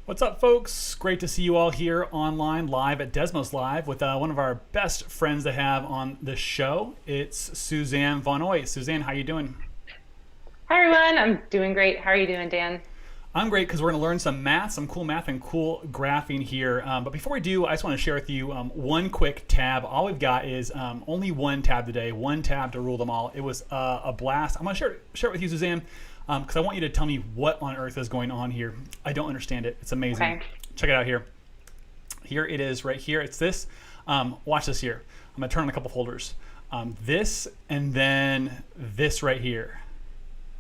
What's up, folks? Great to see you all here online, live at Desmos Live with one of our best friends to have on the show. It's Suzanne Von Oy. Suzanne, how you doing? Hi everyone, I'm doing great. How are you doing, Dan? I'm great because we're going to learn some math, some cool math and cool graphing here. But before we do, I just want to share with you one quick tab. All we've got is only one tab today, one tab to rule them all. It was a blast. I'm going to share it with you, Suzanne, because I want you to tell me what on earth is going on here. I don't understand it. It's amazing. Okay. Check it out here. Here it is right here. It's this. Watch this here. I'm going to turn on a couple folders. This and then this right here.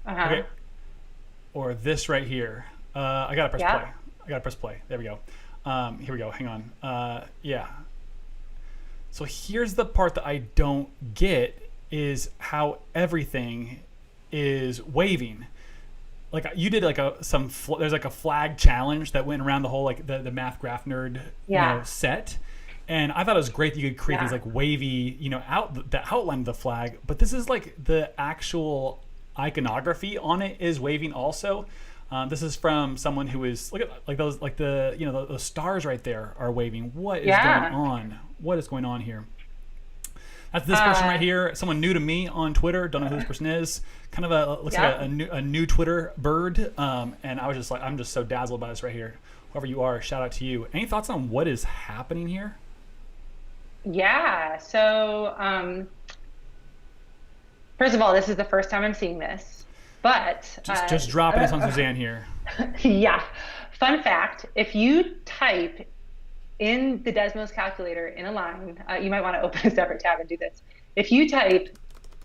Okay. Or this right here. I gotta press play. I gotta press play. There we go. Here we go. Hang on. Yeah. So here's the part that I don't get is how everything is waving. Like you did like there's like a flag challenge that went around the whole like the Math Graph Nerd set. And I thought it was great that you could create these like wavy, the outline of the flag. But this is like the actual iconography on it is waving also. This is from someone who is look at like those like the stars right there are waving. What is going on? What is going on here? That's this person right here. Someone new to me on Twitter. Don't know who this person is. Kind of looks like a new Twitter bird. And I was just like I'm just so dazzled by this right here. Whoever you are, shout out to you. Any thoughts on what is happening here? Yeah. So first of all, this is the first time I'm seeing this, but just dropping this on Suzanne here. Yeah. Fun fact: if you type in the Desmos calculator in a line, you might want to open a separate tab and do this. If you type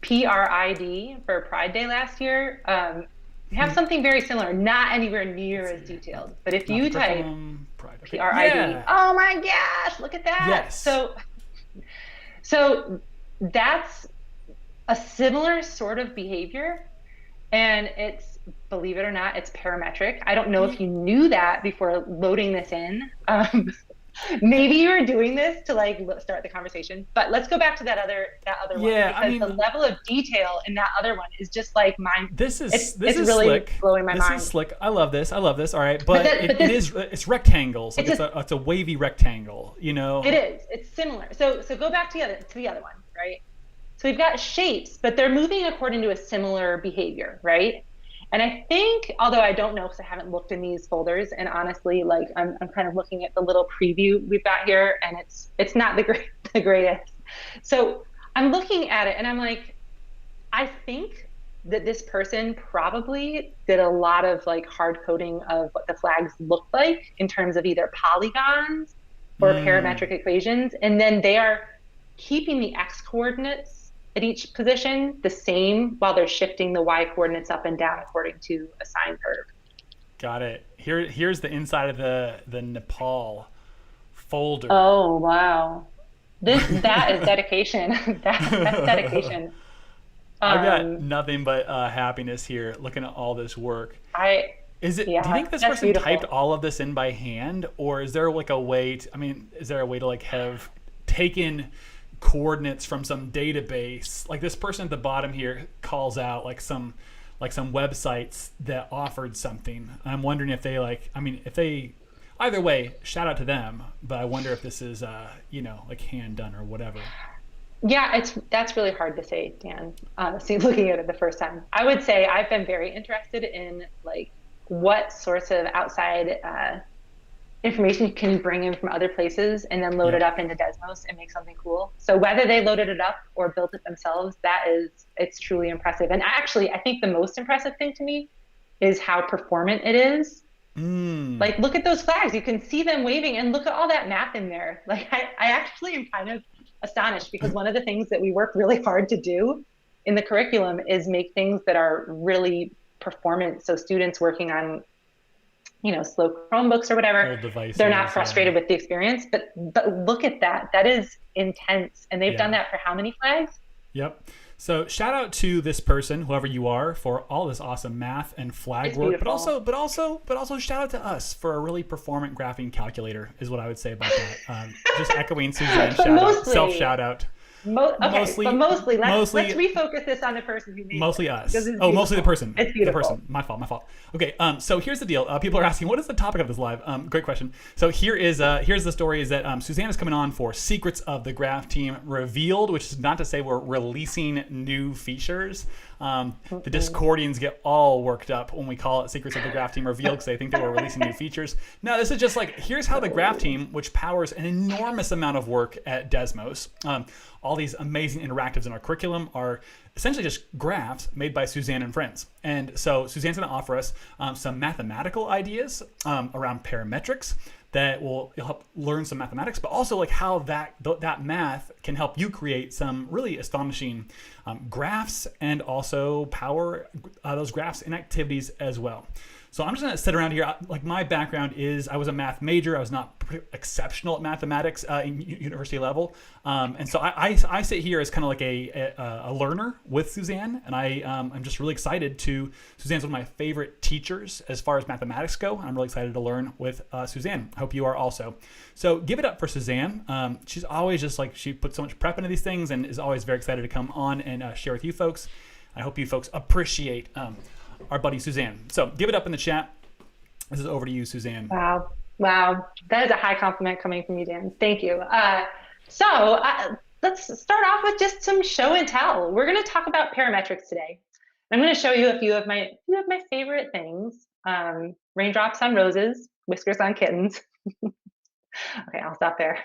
PRID for Pride Day last year, we have something very similar, not anywhere near as detailed. But if you type PRID, oh my gosh, look at that! Yes. So that's a similar sort of behavior, and it's, believe it or not, it's parametric. I don't know if you knew that before loading this in. Maybe you were doing this to like start the conversation, but let's go back to that other one, because the level of detail in that other one is just like mine. This is really slick. Blowing my mind. This is slick. I love this. All right, but it's rectangles. Like it's a wavy rectangle. It is. It's similar. So go back to the other one, right? So we've got shapes, but they're moving according to a similar behavior, right? And I think, although I don't know because I haven't looked in these folders, and honestly, like I'm kind of looking at the little preview we've got here, and it's not the greatest. So I'm looking at it, and I'm like, I think that this person probably did a lot of like hard coding of what the flags look like in terms of either polygons or parametric equations, and then they are keeping the x coordinates at each position the same while they're shifting the y coordinates up and down according to a sine curve. Got it. Here's the inside of the Nepal folder. Oh wow, that is dedication. That's dedication. I've got nothing but happiness here looking at all this work. Do you think this person typed all of this in by hand, or is there like a way is there a way to like have taken coordinates from some database? Like this person at the bottom here calls out like some websites that offered something. I'm wondering if they either way, shout out to them, but I wonder if this is like hand done or whatever. Yeah, that's really hard to say, Dan. Honestly, looking at it the first time, I would say I've been very interested in like what sorts of outside information can you bring in from other places and then load it up into Desmos and make something cool. So whether they loaded it up or built it themselves, it's truly impressive. And actually, I think the most impressive thing to me is how performant it is. Like, look at those flags. You can see them waving, and look at all that math in there. Like, I actually am kind of astonished, because one of the things that we work really hard to do in the curriculum is make things that are really performant. So students working on slow Chromebooks or whatever, they're not frustrated with the experience, but look at that. That is intense. And they've done that for how many flags? Yep. So shout out to this person, whoever you are, for all this awesome math and flag work, but also shout out to us for a really performant graphing calculator is what I would say about that. Just echoing Suzanne's self shout out. Okay, but mostly let's mostly refocus this on the person who made mostly it, us. because it's Oh, mostly the beautiful. person. It's The beautiful. person. My fault. Okay. So here's the deal. People are asking, what is the topic of this live? Great question. So here's the story: is that Suzanne is coming on for Secrets of the Graph Team Revealed, which is not to say we're releasing new features. The Discordians get all worked up when we call it Secrets of the Graph Team Revealed because they think that we're releasing new features. No, this is just like, here's how the Graph Team, which powers an enormous amount of work at Desmos. All these amazing interactives in our curriculum are essentially just graphs made by Suzanne and friends. And so Suzanne's going to offer us some mathematical ideas around parametrics that will help learn some mathematics, but also like how that math can help you create some really astonishing graphs and also power those graphs in activities as well. So I'm just going to sit around here. Like, my background is I was a math major. I was not exceptional at mathematics in university level. And so I sit here as kind of like a learner with Suzanne. And I'm just really excited Suzanne's one of my favorite teachers as far as mathematics go. And I'm really excited to learn with Suzanne. I hope you are also. So give it up for Suzanne. She's always just like, she puts so much prep into these things and is always very excited to come on and share with you folks. I hope you folks appreciate our buddy Suzanne. So give it up in the chat. This is over to you, Suzanne. Wow. That is a high compliment coming from you, Dan. Thank you. So let's start off with just some show and tell. We're going to talk about parametrics today. I'm going to show you a few of my favorite things. Raindrops on roses, whiskers on kittens. Okay, I'll stop there.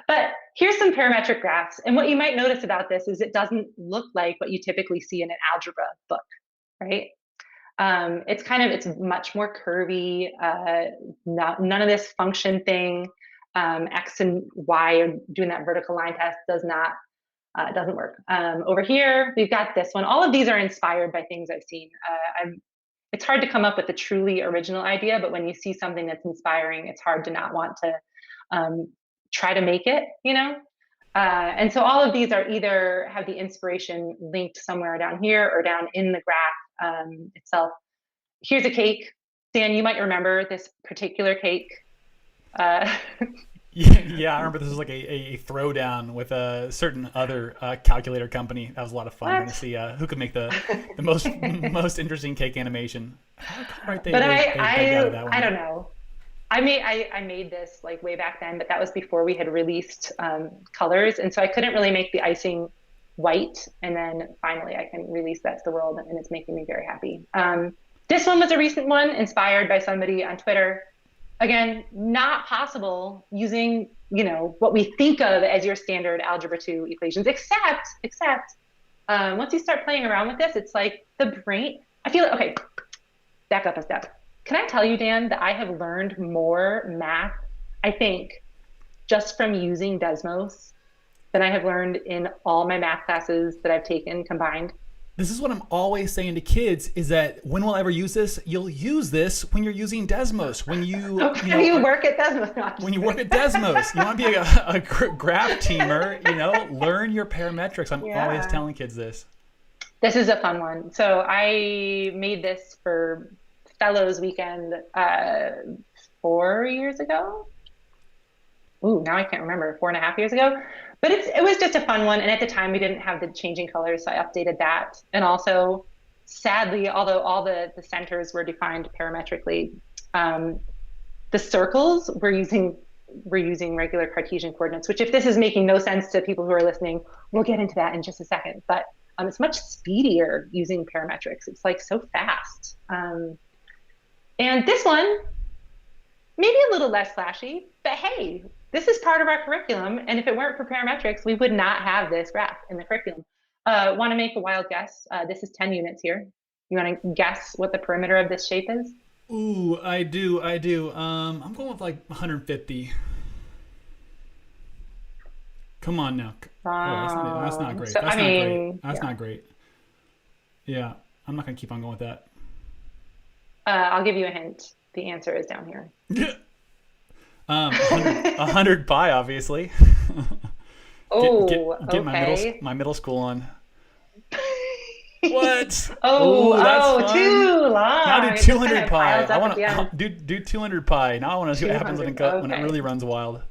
But here's some parametric graphs. And what you might notice about this is it doesn't look like what you typically see in an algebra book, right? It's much more curvy, none of this function thing, X and Y, or doing that vertical line test doesn't work. Over here, we've got this one. All of these are inspired by things I've seen. It's hard to come up with a truly original idea, but when you see something that's inspiring, it's hard to not want to try to make it, And so all of these are either have the inspiration linked somewhere down here or down in the graph itself. Here's a cake. Dan, you might remember this particular cake. Yeah, I remember this was like a throwdown with a certain other calculator company. That was a lot of fun to see who could make the most interesting cake animation. I don't know. I made this like way back then, but that was before we had released colors, and so I couldn't really make the icing white. And then finally, I can release that to the world, and it's making me very happy. This one was a recent one, inspired by somebody on Twitter. Again, not possible using, what we think of as your standard algebra 2 equations, except once you start playing around with this, it's like the brain. Okay, back up a step. Can I tell you, Dan, that I have learned more math, I think, just from using Desmos than I have learned in all my math classes that I've taken combined? This is what I'm always saying to kids, is that when we'll ever use this, you'll use this when you're using Desmos. When you work at Desmos. When you work at Desmos, you want to be a graph teamer, learn your parametrics. I'm always telling kids this. This is a fun one. So I made this for Fellows Weekend 4 years ago. Ooh, now I can't remember, 4.5 years ago. But it was just a fun one. And at the time, we didn't have the changing colors, so I updated that. And also, sadly, although all the centers were defined parametrically, the circles we're using regular Cartesian coordinates, which if this is making no sense to people who are listening, we'll get into that in just a second. But it's much speedier using parametrics. It's like so fast. And this one, maybe a little less flashy, but hey, this is part of our curriculum. And if it weren't for parametrics, we would not have this graph in the curriculum. Want to make a wild guess? This is 10 units here. You want to guess what the perimeter of this shape is? Ooh, I do. I'm going with like 150. Come on now. That's not great. That's not great. Yeah, I'm not going to keep on going with that. I'll give you a hint. The answer is down here. 100 pi, obviously. Oh, get okay. my middle school on. What? That's fun. Too long. Now do 200 pi. I want to do 200 pi. Now I want to see what happens when it really runs wild.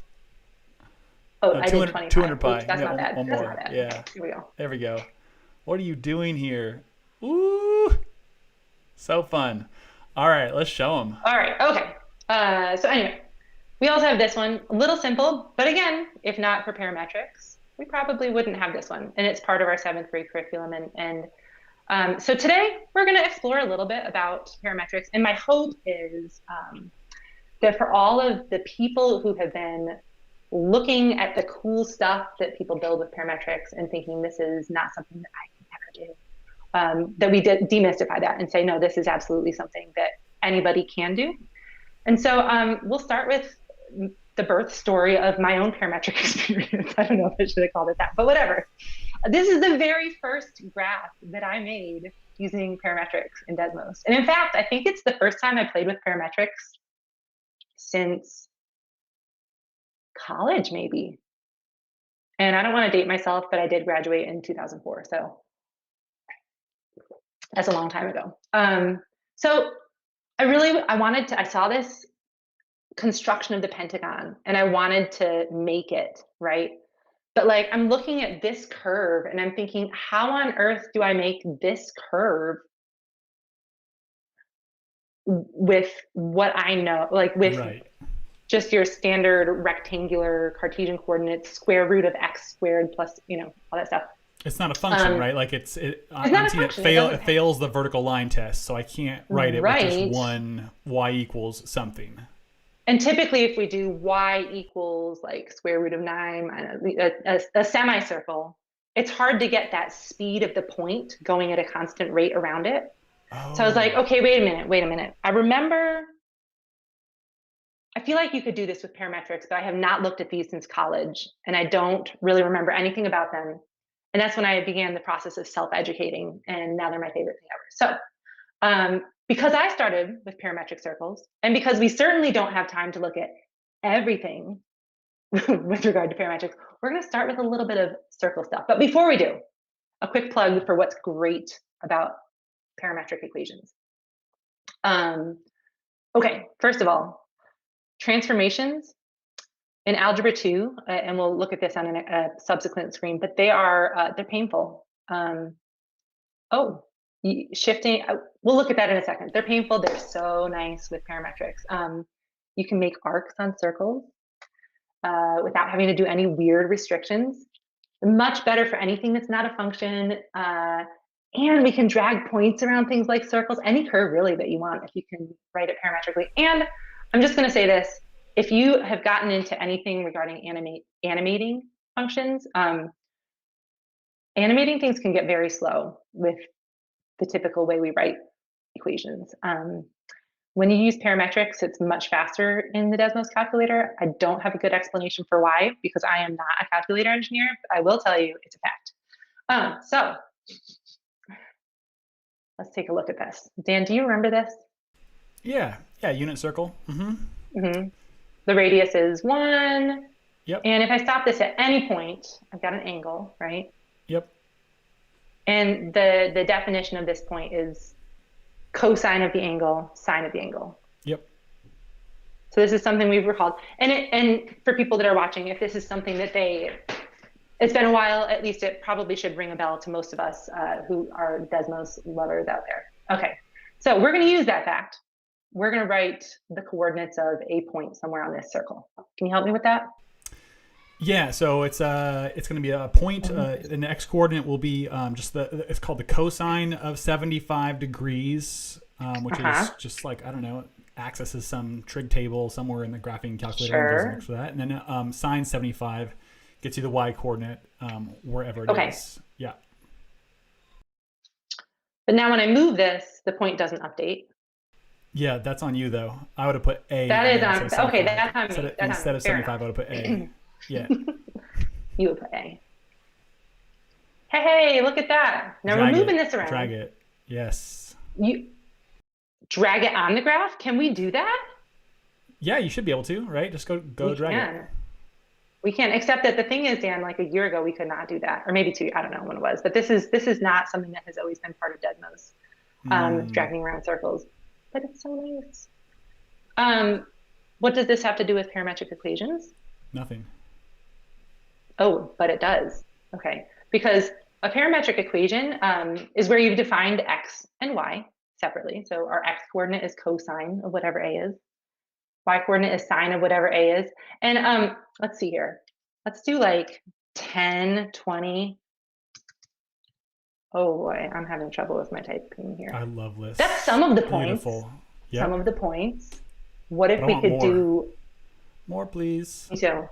Oh, I did 25. 200 pi. Oops, that's Yeah, not bad. one That's more. not bad. Yeah. Okay, here we go. There we go. What are you doing here? Ooh. So fun. All right, let's show them. All right. Okay. So anyway, we also have this one, a little simple, but again, if not for parametrics, we probably wouldn't have this one. And it's part of our seventh grade curriculum. So today we're going to explore a little bit about parametrics. And my hope is that for all of the people who have been looking at the cool stuff that people build with parametrics and thinking this is not something that I can ever do, that we demystify that and say, no, this is absolutely something that anybody can do. And so we'll start with the birth story of my own parametric experience. I don't know if I should have called it that, but whatever. This is the very first graph that I made using parametrics in Desmos. And in fact, I think it's the first time I played with parametrics since college, maybe. And I don't want to date myself, but I did graduate in 2004. So that's a long time ago. So I saw this construction of the Pentagon and I wanted to make it, right? But like, I'm looking at this curve and I'm thinking, how on earth do I make this curve with what I know, like with Right. just your standard rectangular Cartesian coordinates, square root of x squared plus, all that stuff. It's not a function, right? Like not a function. It fails the vertical line test, so I can't write it with Right. just one y equals something. And typically if we do y equals like square root of 9, a semicircle, it's hard to get that speed of the point going at a constant rate around it. Oh. So I was like, okay, wait a minute. I feel like you could do this with parametrics, but I have not looked at these since college and I don't really remember anything about them. And that's when I began the process of self-educating, and now they're my favorite thing ever. So because I started with parametric circles, and because we certainly don't have time to look at everything with regard to parametrics, we're going to start with a little bit of circle stuff. But before we do, a quick plug for what's great about parametric equations. Okay, first of all, transformations in algebra 2, and we'll look at this on a subsequent screen, but they're painful. Shifting, we'll look at that in a second. They're painful, they're so nice with parametrics. You can make arcs on circles without having to do any weird restrictions. Much better for anything that's not a function. And we can drag points around things like circles, any curve really that you want if you can write it parametrically. And I'm just gonna say this, if you have gotten into anything regarding animating functions, animating things can get very slow with the typical way we write equations. When you use parametrics, it's much faster in the Desmos calculator. I don't have a good explanation for why, because I am not a calculator engineer, but I will tell you it's a fact. So let's take a look at this. Dan, do you remember this? Yeah, unit circle. The radius is 1. Yep. And if I stop this at any point, I've got an angle, right? Yep. And the definition of this point is cosine of the angle, sine of the angle. Yep. So this is something we've recalled. And for people that are watching, if this is something that it's been a while, at least it probably should ring a bell to most of us who are Desmos lovers out there. Okay, so we're going to use that fact. We're going to write the coordinates of a point somewhere on this circle. Can you help me with that? Yeah, so it's going to be a point. An x coordinate will be it's called the cosine of 75 degrees, which is just like, I don't know, accesses some trig table somewhere in the graphing calculator. Sure. And doesn't look for that. And then sine 75 gets you the y coordinate wherever it is. Yeah. But now when I move this, the point doesn't update. Yeah, that's on you though. I would have put a. That is on. Okay, that's on me. Instead of 75, I would have put a. Yeah. You would put a. Hey, look at that. Now we're moving this around. Drag it. Yes. You drag it on the graph? Can we do that? Yeah, you should be able to, right? Just go drag it. We can, except that the thing is, Dan, like a year ago, we could not do that. Or maybe 2, I don't know when it was. But this is not something that has always been part of Desmos, dragging around circles. But it's so nice. What does this have to do with parametric equations? Nothing. Oh, but it does. Okay. Because a parametric equation is where you've defined x and y separately. So our x coordinate is cosine of whatever a is. Y coordinate is sine of whatever a is. And let's see here. Let's do like 10, 20. Oh boy, I'm having trouble with my typing here. I love this. That's some of the points. Beautiful. Some Yep. of the points. What if But I we want could more. do, More, please. so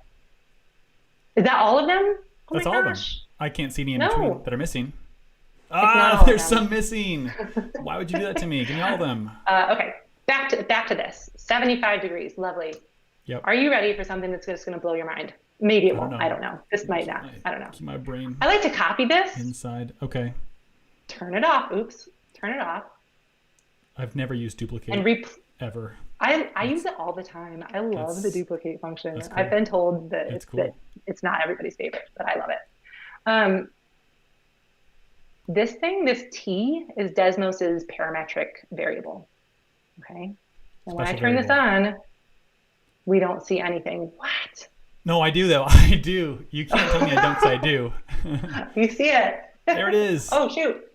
is that all of them? Oh That's my all of them. gosh. I can't see any in No. between that are missing. not Ah, all of there's them. some missing. Why would you do that to me? Give me all of them. Okay, back to this. 75 degrees, lovely. Yep. Are you ready for something that's just going to blow your mind? Maybe it I don't won't. know. I don't know. This might not. I don't know. Keep my brain I like to copy this, inside. Okay. turn it off. Oops, turn it off, I've never used duplicate and ever. I use it all the time. I love the That's- duplicate function. that's cool. I've been told that That's that cool. it's not everybody's favorite, but I love it. This thing, this t, is Desmos's parametric variable. Okay, and when I Special turn this variable. on, we don't see anything. What? No, I do though. I do. You can't tell me I don't, 'cause I do. You see it? There it is. Oh shoot!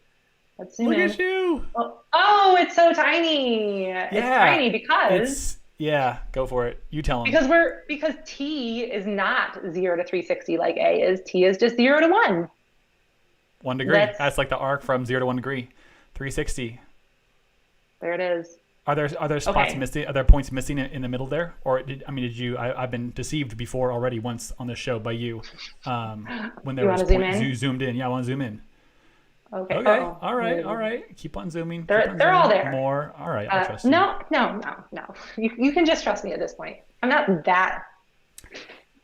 Let's zoom Look in. at you. Oh, it's so tiny. It's tiny because Yeah. Go for it. You tell him. because t is not 0 to 360 like a is. T is just 0 to 1. 1 degree. That's like the arc from 0 to 1 degree. 360. There it is. Are there spots Okay. missing? Are there points missing in the middle there? Or did you? I've been deceived before already once on this show by you. When there You was wanna zoom points in? zoomed in. Yeah, I want to zoom in. Okay. Okay. Uh-oh. All right. All right. Keep on zooming. They're- Keep on they're all zooming. there. More. All right. I'll trust you. No. You can just trust me at this point. I'm not that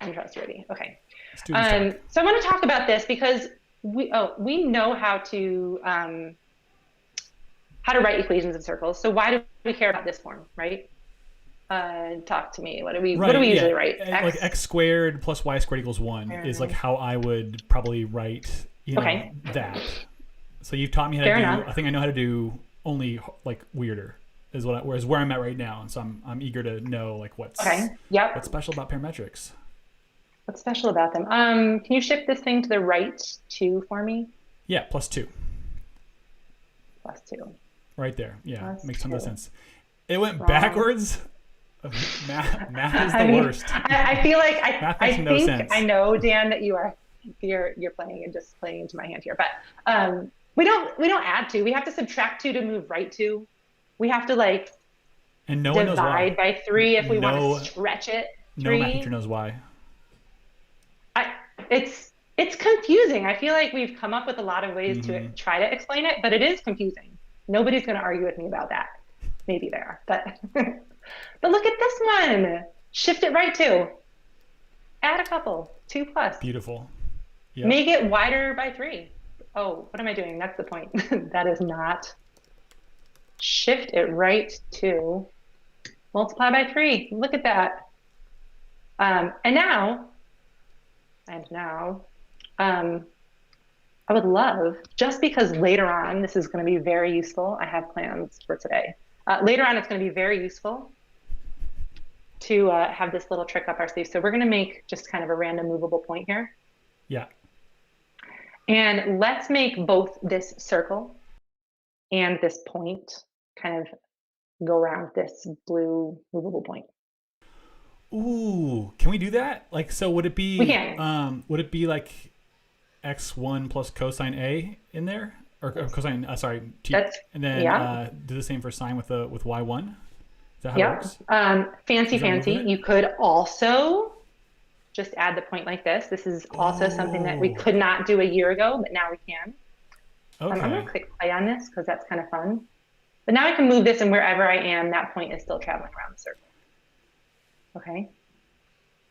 untrustworthy. Okay. Students talk. So I want to talk about this because we know how to write equations of circles. So why do we care about this form, right? Talk to me. What do we usually write? Like x squared plus y squared equals 1 is like how I would probably write Okay. that. So you've taught me how Fair to do. enough. I think I know how to do only like weirder is whereas where I'm at right now, and so I'm eager to know like what's Yep. what's special about parametrics. What's special about them? Can you shift this thing to the right 2 for me? Yeah, +2 +2. right there. Yeah, makes tons of +2. sense. It went Wrong. backwards. Math is the I mean, worst. I feel like Math I makes no think sense. I know, Dan, that you're playing and just playing into my hand here, but we don't add 2. We have to subtract 2 to move right 2. We have to like And no one knows why. divide by 3 if we want No- to stretch it. No 3. math teacher knows why. It's confusing. I feel like we've come up with a lot of ways to try to explain it, but it is confusing. Nobody's going to argue with me about that. Maybe they are, but but look at this one. Shift it right 2. Add a couple. 2 plus. Beautiful. Yep. Make it wider by 3. Oh, what am I doing? That's the point. That is not. Shift it right 2. Multiply by 3. Look at that. And now, I would love, just because later on this is going to be very useful. I have plans for today. Later on, it's going to be very useful to have this little trick up our sleeve. So we're going to make just kind of a random movable point here. Yeah. And let's make both this circle and this point kind of go around this blue movable point. Ooh, can we do that? Like, so would it be? We can. Would it be like x1 plus cosine a in there, or cosine? Sorry, t. And then do the same for sine with y1. Is that how it works? Fancy. You could also just add the point like this. This is also something that we could not do a year ago, but now we can. Okay. I'm going to click play on this because that's kind of fun. But now I can move this, and wherever I am, that point is still traveling around the circle. Okay.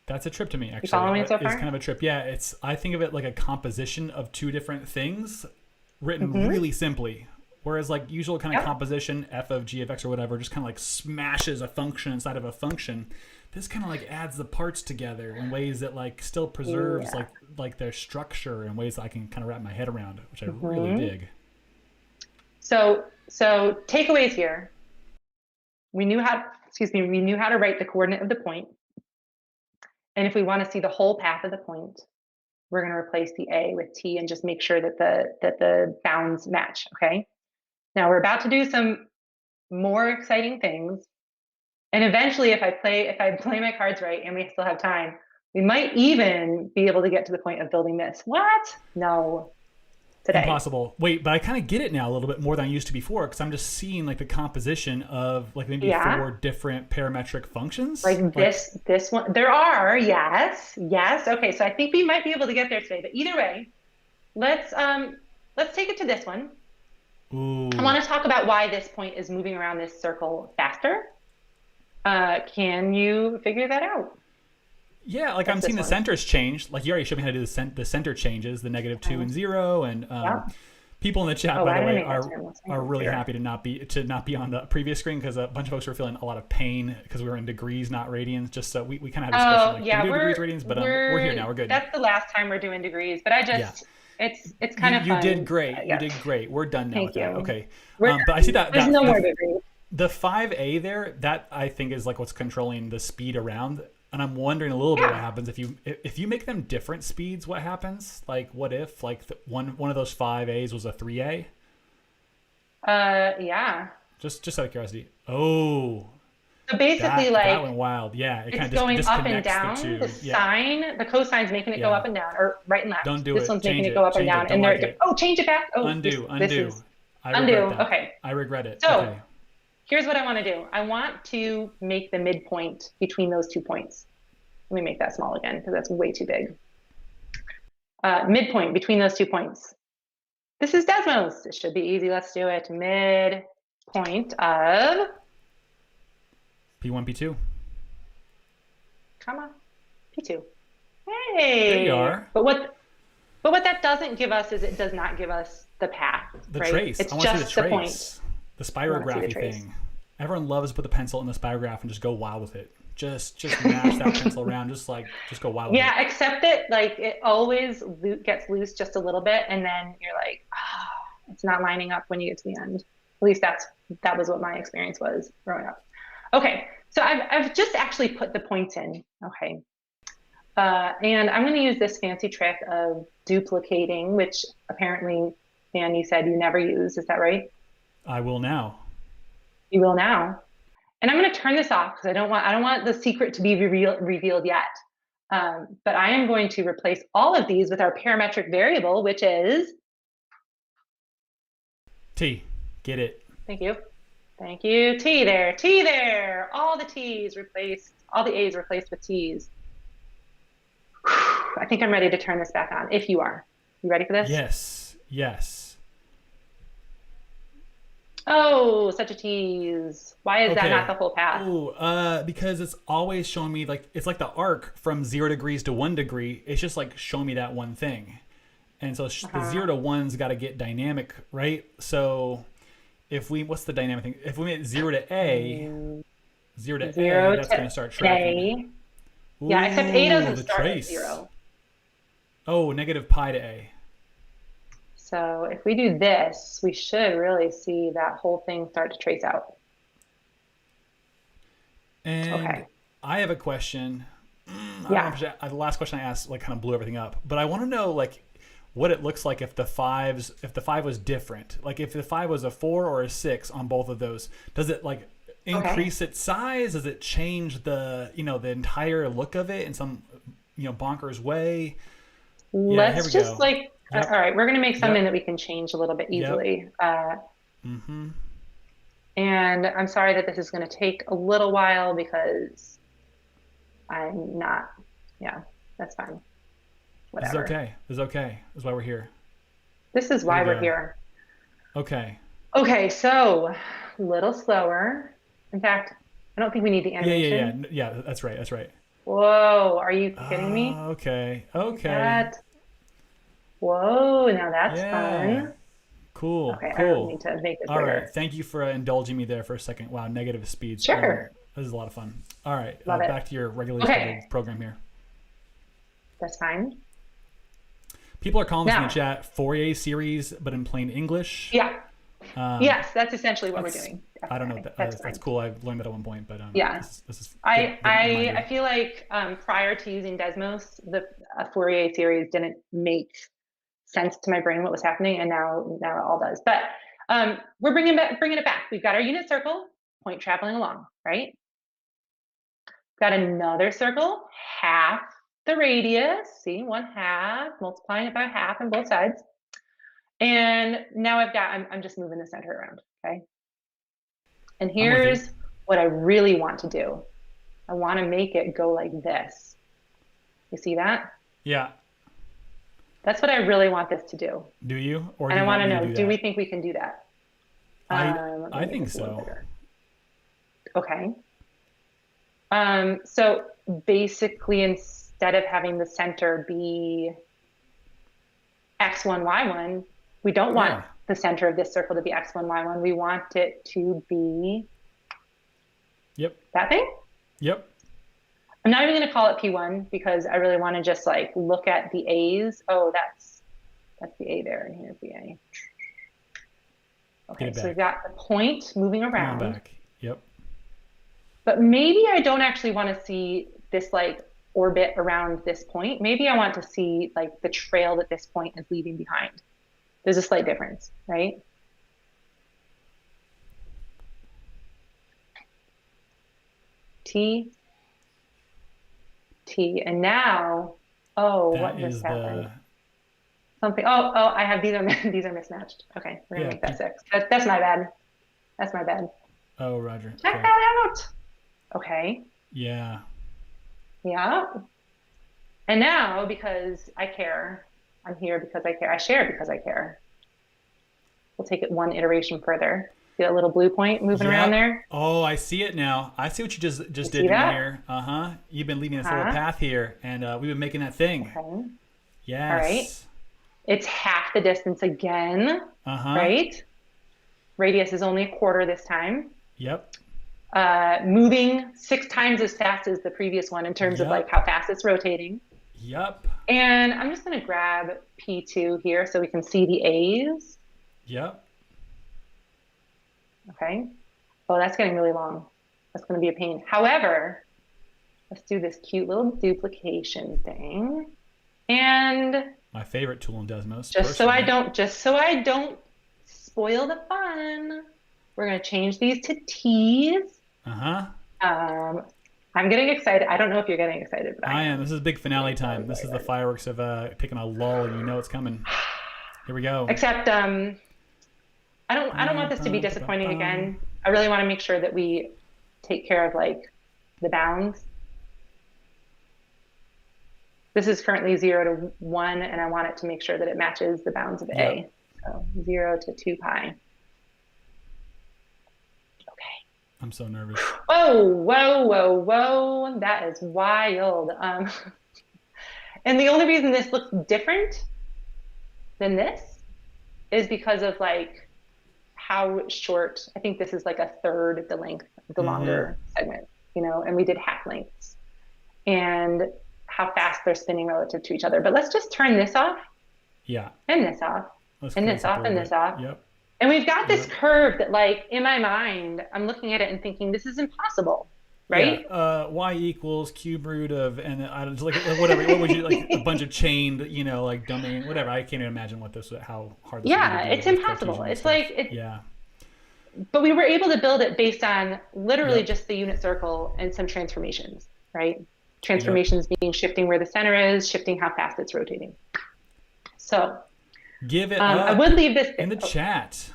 That's a trip to me, actually. You following me so far? It's kind of a trip. Yeah, I think of it like a composition of 2 different things written really simply. Whereas like usual kind of composition, f of g of x or whatever, just kind of like smashes a function inside of a function. This kind of like adds the parts together in ways that like still preserves like their structure in ways that I can kind of wrap my head around, which I really dig. So takeaways here. We knew how to write the coordinate of the point. And if we want to see the whole path of the point, we're going to replace the A with T and just make sure that the bounds match, okay? Now we're about to do some more exciting things. And eventually, if I play my cards right and we still have time, we might even be able to get to the point of building this. What? No. Today. Impossible. Wait, but I kind of get it now a little bit more than I used to before, because I'm just seeing like the composition of like maybe 4 different parametric functions. Like this one. There are, yes. Okay, so I think we might be able to get there today. But either way, let's take it to this one. Ooh. I want to talk about why this point is moving around this circle faster. Can you figure that out? Yeah, like I'm seeing the centers change. Like you already showed me how to do the center changes, the -2 and 0, and people in the chat, by the way, are really happy to not be on the previous screen, because a bunch of folks were feeling a lot of pain because we were in degrees, not radians. Just so we kind of had a discussion. Like, we do degrees, radians, but we're here now. We're good. That's the last time we're doing degrees, but I just it's kind of fun. You did great. You did great. We're done now with that. Okay, but I see that. There's no more degrees. The 5A there, that I think is like what's controlling the speed around. And I'm wondering a little bit what happens if you make them different speeds. What happens? Like, what if like one of those 5As was a 3A? Yeah. Just out of curiosity. Oh. So basically, that went wild. Yeah, it it's going up and down. The sign, the cosine's making it go up and down, or right and left. Don't do this it. one's Change making it go up and down, and they're change it back. Oh, undo. I regret that. Okay. I regret it. So. Okay. Here's what I want to do. I want to make the midpoint between those 2 points. Let me make that small again because that's way too big. Midpoint between those 2 points. This is Desmos. It should be easy. Let's do it. Midpoint of P1, P2. Comma P2. Hey. There you are. But what that doesn't give us is it does not give us the path. The right? trace. It's I want to see the just trace. the point. The spirography thing. Everyone loves to put the pencil in the spirograph and just go wild with it. Just mash that pencil around. Just go wild with it. Yeah, except that like it always gets loose just a little bit, and then you're like, it's not lining up when you get to the end. At least that was what my experience was growing up. Okay, so I've just actually put the points in. Okay, and I'm going to use this fancy trick of duplicating, which apparently, Dan, you said you never use. Is that right? I will now. You will now. And I'm going to turn this off because I don't want the secret to be revealed yet. But I am going to replace all of these with our parametric variable, which is T. Get it. Thank you. T there. All the T's replaced, all the A's replaced with T's. I think I'm ready to turn this back on. If you are. You ready for this? Yes. Oh, such a tease. Why is that not the whole path? Oh, because it's always showing me like it's like the arc from 0 degrees to 1 degree. It's just like showing me that one thing, and so the 0 to 1's got to get dynamic, right? So if what's the dynamic thing? If we made 0 to A, that's going to start tracking. Yeah, except A doesn't start at 0. Oh, negative pi to A. So if we do this, we should really see that whole thing start to trace out. And I have a question. The last question I asked like kind of blew everything up, but I want to know like what it looks like if the 5 was different. Like if the 5 was a 4 or a 6 on both of those, does it like increase its size? Does it change the the entire look of it in some bonkers way? Let's just go. All right, we're going to make something that we can change a little bit easily. And I'm sorry that this is going to take a little while because I'm not, that's fine. Whatever. It's okay. That's why we're here. This is why we're here. Okay. Okay, so a little slower. In fact, I don't think we need the animation. Yeah, that's right. Whoa, are you kidding me? Okay. Whoa, now that's fun. Cool. Okay, I don't need to make this bigger. All right, thank you for indulging me there for a second. Wow, negative speeds. Sure. This is a lot of fun. All right, back to your regularly scheduled program here. That's fine. People are calling this in the chat Fourier series, but in plain English. Yeah. Yes, that's essentially what we're doing. I don't know. That's cool. I learned that at one point, but Yeah. this is I feel like prior to using Desmos, the Fourier series didn't make sense to my brain what was happening, and now it all does. But we're bringing it back. We've got our unit circle, point traveling along, right? Got another circle, half the radius. See, 1/2, multiplying it by half on both sides. And now I'm just moving the center around, okay? And here's what I really want to do. I want to make it go like this. You see that? Yeah. That's what I really want this to do. Do you? Or and do I want to me know, do do we think we can do that? I think so. Okay. So basically, instead of having the center be x1, y1, we don't want the center of this circle to be x1, y1. We want it to be that thing? Yep. I'm not even going to call it P1 because I really want to just like look at the A's. Oh, that's the A there, and here's the A. Okay, so we've got the point moving around. Come on back. Yep. But maybe I don't actually want to see this like orbit around this point. Maybe I want to see like the trail that this point is leaving behind. There's a slight difference, right? T, and now, what just happened? Something. I have these are mismatched. Okay, we're gonna make that 6. That's my bad. That's my bad. Oh, Roger. Check that out. Okay. Yeah. Yeah. And now, because I care, I'm here because I care. I share because I care. We'll take it one iteration further. See that little blue point moving around there? Oh, I see it now. I see what you just did here. You've been leading us a little path here, and we've been making that thing. Okay. Yes. All right. It's half the distance again. Right? Radius is only 1/4 this time. Yep. Moving 6 times as fast as the previous one in terms of like how fast it's rotating. Yep. And I'm just going to grab P2 here so we can see the A's. Yep. Okay. Oh, that's getting really long. That's going to be a pain. However, let's do this cute little duplication thing. And my favorite tool in Desmos. Just so I don't spoil the fun, we're going to change these to T's. I'm getting excited. I don't know if you're getting excited, but I am. This is big finale time. This is the fireworks of picking a lull, and you know it's coming. Here we go. Except I don't want this to be disappointing again. I really want to make sure that we take care of like the bounds. This is currently 0 to 1, and I want it to make sure that it matches the bounds of A. So 0 to 2 pi. Okay. I'm so nervous. Whoa. That is wild. And the only reason this looks different than this is because of like how short, I think this is like 1/3 the length of the longer segment, and we did half lengths. And how fast they're spinning relative to each other. But let's just turn this off. Yeah. And this off. And this off and this off. Yep. And we've got this curve that like in my mind, I'm looking at it and thinking this is impossible. Right? Yeah. Y equals cube root of, and I don't like whatever. What would you like? A bunch of chained, like domain, whatever. I can't even imagine how hard. This It's impossible. It's like yeah. But we were able to build it based on literally just the unit circle and some transformations, right? Transformations being shifting where the center is, shifting how fast it's rotating. So give it I would leave this in the chat.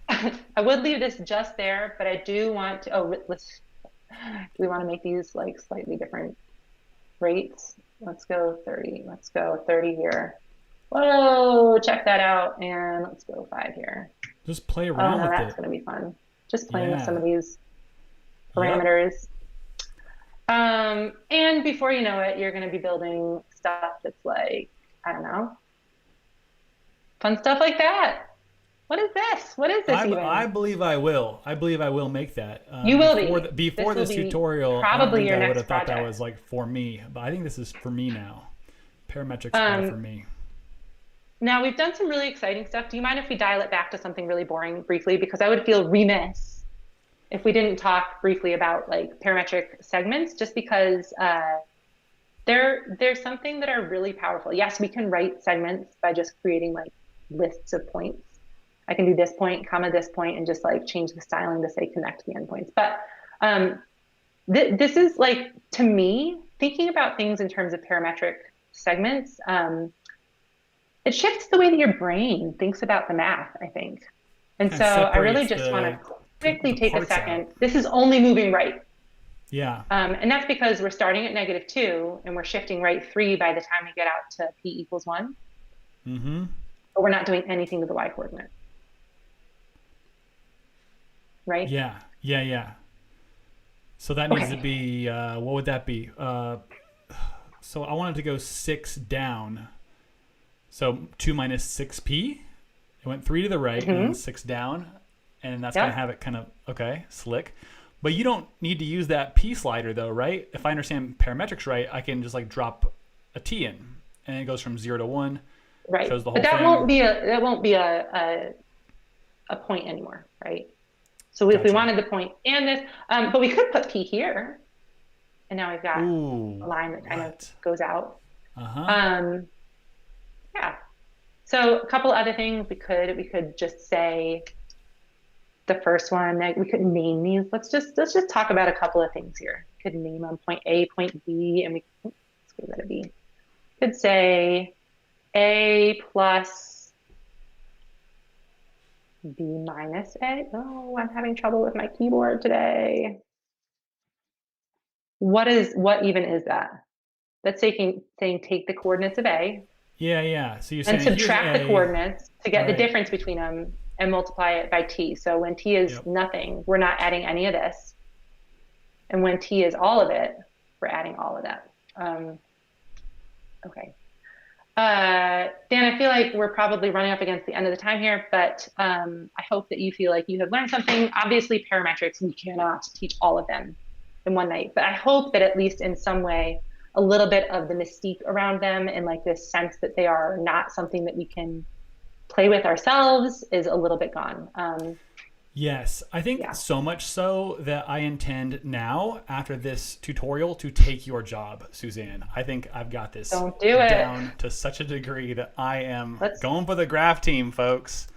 I would leave this just there, but I do want to. Do we want to make these like slightly different rates? Let's go 30. Let's go 30 here. Whoa, check that out, and let's go 5 here. Just play around with it. That's going to be fun. Just playing with some of these parameters. And before you know it, you're going to be building stuff that's like, I don't know, fun stuff like that. What is this? What is this even? I believe I will. I believe I will make that. You will before this tutorial, probably I your would next have thought project. that was like for me, but I think this is for me now. Parametrics are for me. Now we've done some really exciting stuff. Do you mind if we dial it back to something really boring briefly? Because I would feel remiss if we didn't talk briefly about like parametric segments, just because there's something that are really powerful. Yes, we can write segments by just creating like lists of points. I can do this point, comma this point, and just like change the styling to say connect the endpoints. But this is like, to me, thinking about things in terms of parametric segments, it shifts the way that your brain thinks about the math, I think. And so I really just want to quickly take a second. Out. This is only moving right. Yeah. And that's because we're starting at -2 and we're shifting right 3 by the time we get out to p = 1. Mm-hmm. But we're not doing anything to the y coordinate. Right? Yeah. Yeah. Yeah. So that needs to be, what would that be? So I wanted to go 6 down. So 2 minus 6p. It went 3 to the right and then 6 down. And that's going to have it kind of, okay, slick. But you don't need to use that p slider though, right? If I understand parametrics right, I can just like drop a t in and it goes from 0 to 1. Right. Shows the whole but that thing. won't be a point anymore, right? So if we wanted the point and this, but we could put p here. And now we've got a line that kind of goes out. Yeah. So a couple other things we could just say the first one, we could name these. Let's just talk about a couple of things here. We could name them point A, point B, and let's give that a B. We could say A plus B minus A. Oh, I'm having trouble with my keyboard today. What even is that? That's saying take the coordinates of A. Yeah. So you're saying subtract the coordinates to get the difference between them and multiply it by t. So when t is nothing, we're not adding any of this. And when t is all of it, we're adding all of that. Okay. Dan, I feel like we're probably running up against the end of the time here, but I hope that you feel like you have learned something. Obviously, parametrics, we cannot teach all of them in one night, but I hope that at least in some way, a little bit of the mystique around them and like this sense that they are not something that we can play with ourselves is a little bit gone. Yes, I think so much so that I intend now, after this tutorial, to take your job, Suzanne. I think I've got this down to such a degree that I am going for the graph team, folks.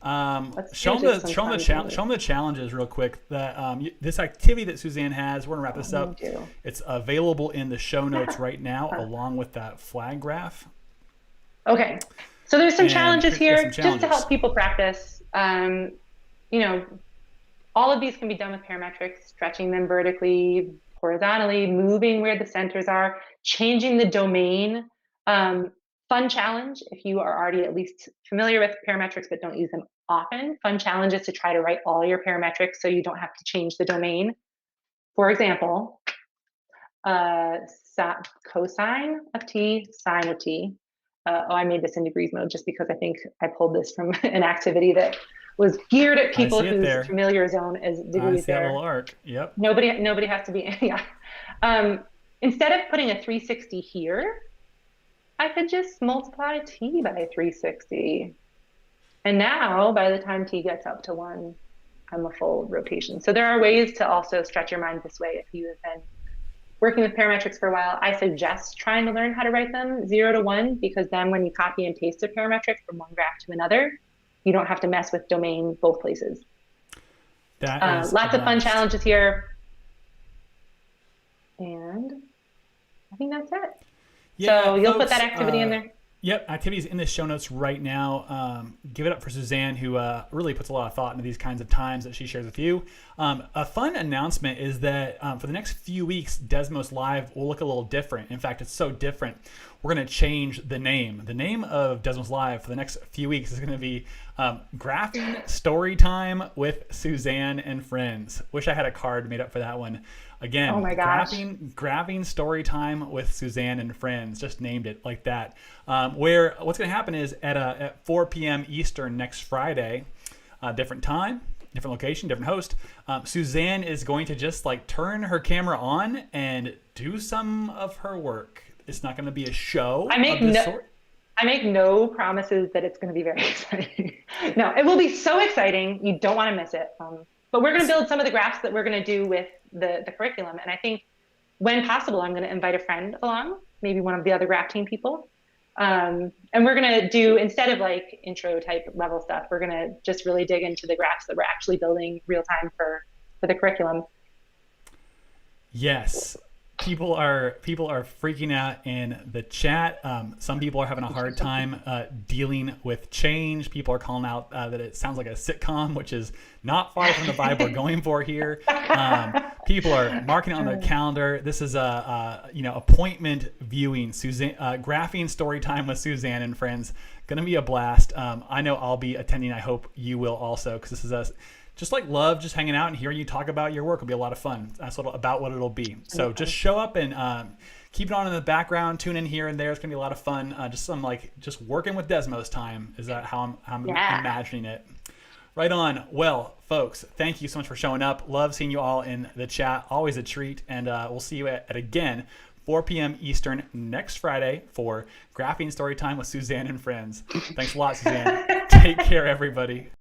Show them the challenges real quick. That this activity that Suzanne has, we're gonna wrap this up. It's available in the show notes right now, along with that flag graph. Okay, so there's some challenges here just to help people practice. You know, all of these can be done with parametrics, stretching them vertically, horizontally, moving where the centers are, changing the domain. Fun challenge, if you are already at least familiar with parametrics but don't use them often, fun challenge is to try to write all your parametrics so you don't have to change the domain. For example, cosine of t, sine of t. I made this in degrees mode just because I think I pulled this from an activity that was geared at people whose familiar zone is degrees there. Little arc. Yep. Nobody has to be, instead of putting a 360 here, I could just multiply t by 360. And now, by the time t gets up to 1, I'm a full rotation. So there are ways to also stretch your mind this way if you have been working with parametrics for a while. I suggest trying to learn how to write them 0 to 1, because then when you copy and paste a parametric from one graph to another, you don't have to mess with domain both places. That is lots of fun challenges here. And I think that's it. Yeah, so you'll put that activity in there? Yep, activities in the show notes right now. Give it up for Suzanne, who really puts a lot of thought into these kinds of times that she shares with you. A fun announcement is that for the next few weeks, Desmos Live will look a little different. In fact, it's so different, we're going to change the name. The name of Desmos Live for the next few weeks is going to be Graphing Story Time with Suzanne and Friends. Wish I had a card made up for that one. Again, oh my gosh. graphing story time with Suzanne and Friends. Just named it like that. Where what's going to happen is at 4 p.m. Eastern next Friday, different time, different location, different host. Suzanne is going to just like turn her camera on and do some of her work. It's not going to be a show. I make no promises that it's going to be very exciting. No, it will be so exciting. You don't want to miss it. But we're going to build some of the graphs that we're going to do with the curriculum. And I think when possible, I'm going to invite a friend along, maybe one of the other graph team people. And we're going to do, instead of like intro type level stuff, we're going to just really dig into the graphs that we're actually building real time for the curriculum. Yes. People are freaking out in the chat. Some people are having a hard time dealing with change. People are calling out that it sounds like a sitcom, which is not far from the vibe we're going for here. People are marking it on their calendar. This is a appointment viewing. Graphing story time with Suzanne and friends. Gonna be a blast. I know I'll be attending. I hope you will also, because this is just like love, just hanging out and hearing you talk about your work will be a lot of fun. That's about what it'll be. So just show up and keep it on in the background. Tune in here and there. It's gonna be a lot of fun. Just working with Desmos time. Is that how I'm imagining it? Right on. Well, folks, thank you so much for showing up. Love seeing you all in the chat. Always a treat. And we'll see you at again 4 p.m. Eastern next Friday for Graphing Story Time with Suzanne and friends. Thanks a lot, Suzanne. Take care, everybody.